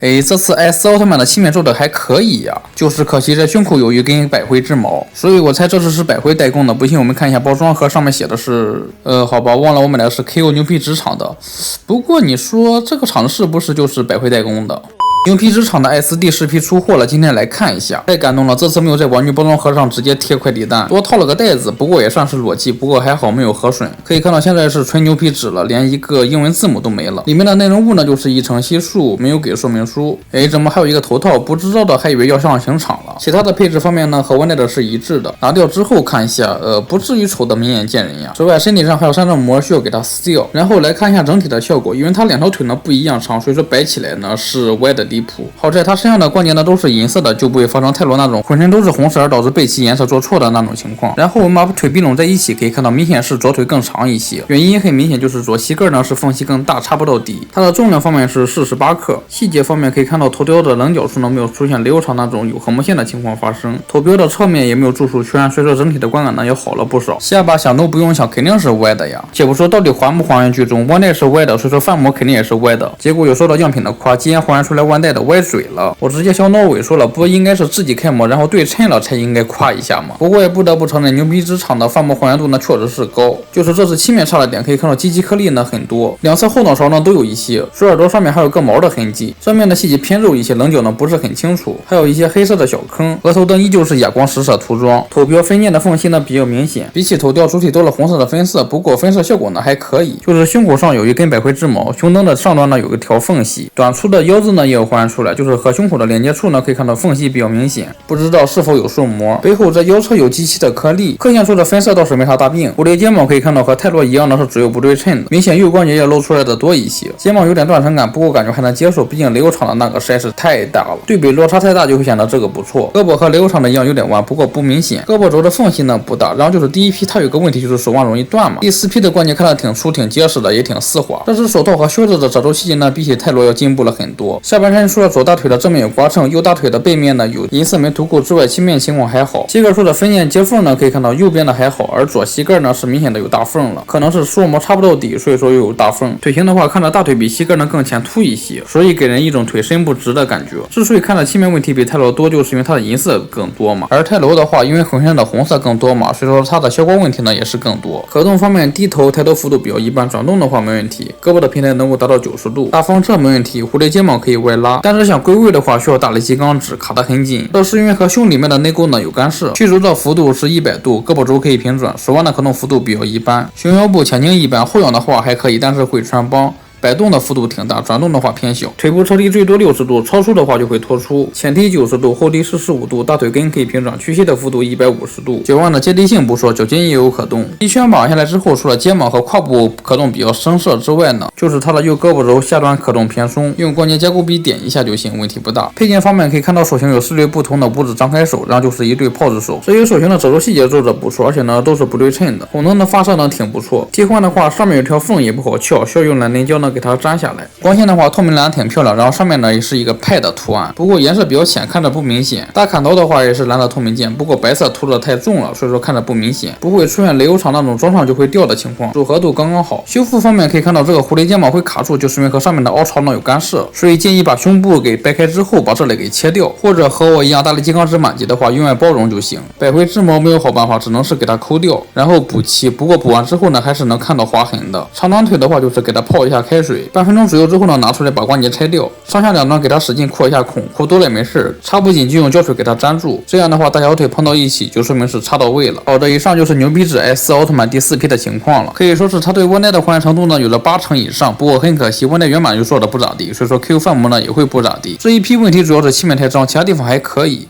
这次 S 奥特曼的漆面做的还可以呀，就是可惜这胸口有一根百辉之矛，所以我猜这次是百辉代工的。不信我们看一下包装盒，上面写的是，好吧，忘了我买的是 KO 牛皮纸厂的。不过你说这个厂是不是就是百辉代工的？牛皮纸厂的 S 第10批出货了，今天来看一下，太感动了！这次没有在玩具包装盒上直接贴快递单，多套了个袋子，不过也算是裸寄，不过还好没有核损。可以看到现在是纯牛皮纸了，连一个英文字母都没了。里面的内容物呢就是一层稀疏，没有给说明书。怎么还有一个头套？不知道的还以为要上刑场了。其他的配置方面呢和万代的是一致的。拿掉之后看一下，不至于丑的明眼见人呀。此外身体上还有3层膜需要给它撕掉。然后来看一下整体的效果，因为它2条腿呢不一样长，所以说摆起来呢是歪的离谱。好在它身上的关节呢都是银色的，就不会发生泰罗那种浑身都是红色而导致背鳍颜色做错的那种情况。然后我们把腿并拢在一起，可以看到明显是左腿更长一些，原因很明显就是左膝盖呢是缝隙更大，插不到底。它的重量方面是48克。细节方面可以看到头雕的棱角处呢没有出现流场那种有横木线的情况发生，头标的侧面也没有注数圈，所以说整体的观感呢也好了不少。下巴想都不用想，肯定是歪的呀。且不说到底还不还原剧中，万代是歪的，所以说范模肯定也是歪的。结果有收到样品的夸，竟然还原出来万代的歪嘴了，我直接小脑萎缩了，不应该是自己开模然后对称了才应该夸一下吗？不过也不得不承认，牛皮纸厂的范模还原度呢确实是高，就是这次漆面差了点，可以看到机器颗粒呢很多，两侧后脑勺呢都有一些，手耳朵上面还有个毛的痕迹，正面的细节偏肉一些，棱角呢不是很清楚，还有一些黑色的小坑，额头灯依旧是哑光实色涂装，头标分件的缝隙呢比较明显，比起头雕主体多了红色的分色，不过分色效果呢还可以，就是胸口上有一根百辉之矛，胸灯的上端呢有一条缝隙，短粗的腰子呢也有还原出来，就是和胸口的连接处呢可以看到缝隙比较明显，不知道是否有受膜。背后在腰侧有机器的颗粒，刻线处的分色倒是没啥大病。蝴蝶睫毛可以看到和泰罗一样的是只有不对称的，明显右关节要露出来的多一些，睫毛有点断层感，不过感觉还能接受，毕竟雷欧厂的那个实在是太大了，对比落差太大就会显得这个不错。胳膊和雷欧厂的一样有点弯，不过不明显，胳膊轴的缝隙呢不大。然后就是第1批它有个问题就是手腕容易断嘛，第4批的关节看得挺粗挺结实的，也挺丝滑。这只手套和靴子的褶皱细节呢比起泰罗要进步了很多。下半身除了左大腿的正面有刮蹭，右大腿的背面呢有银色没涂库之外，漆面情况还好。膝盖处的分件接缝呢可以看到右边的还好，而左膝盖呢是明显的有大缝了，可能是塑膜插不到底，所以说又有大缝。腿型的话看着大腿比膝盖呢更前凸一些，所以给人一种腿伸不直的感觉。之所以看着漆面问题比泰罗多，就是因为它的银色更多嘛，而泰罗的话因为浑身的红色更多嘛，所以说它的消光问题呢也是更多。可动方面低头抬头幅度比较一般，转动的话没问题，胳膊的平台能够达到90度，大风车没问题，蝴蝶睫毛可以外拉，但是想归位的话需要大力气钢指卡得很紧，这是因为和胸里面的内沟呢有干涉。去轴的幅度是100度，胳膊轴可以平转，手腕的可动幅度比较一般，胸腰部前倾一般，后仰的话还可以，但是会穿帮。摆动的幅度挺大，转动的话偏小。腿部侧踢最多60度，超出的话就会脱出。前踢90度，后踢45度，大腿根可以平转，屈膝的幅度150度。脚腕的接地性不说，脚筋也有可动。一圈绑下来之后，除了肩膀和胯部可动比较生涩之外呢，就是它的右胳膊肘下端可动偏松，用关节加固笔点一下就行，问题不大。配件方面可以看到手型有4对不同的五指张开手，然后就是一对炮子手。至于手型的褶皱细节做着不错，而且呢都是不对称的。孔灯的发射呢挺不错。替换的话，上面有条缝也不好撬，需要用懒人胶呢给它粘下来。光线的话透明蓝挺漂亮，然后上面呢也是一个派的图案，不过颜色比较浅，看着不明显。大砍刀的话也是蓝的透明件，不过白色涂的太重了，所以说看着不明显，不会出现雷欧厂那种装上就会掉的情况，组合度刚刚好。修复方面可以看到这个蝴蝶睫毛会卡住，就是因为和上面的凹槽呢有干涉，所以建议把胸部给掰开之后把这里给切掉，或者和我一样大力金刚指满级的话用爱包容就行。百辉之矛没有好办法，只能是给它抠掉，然后补漆，不过补完之后呢还是能看到划痕的。长短腿的话就是给它泡一下开水，半分钟左右之后呢拿出来把关节拆掉，上下两端给它使劲扩一下孔，扩多了也没事，插不紧就用胶水给它粘住，这样的话大小腿碰到一起就说明是插到位了。好的，以上就是牛皮纸 S 奥特曼第4批的情况了，可以说是它对万代的还原程度呢有了80%以上，不过很可惜万代原版就做的不咋地，所以说 Q 范模呢也会不咋地。这一批问题主要是漆面太脏，其他地方还可以。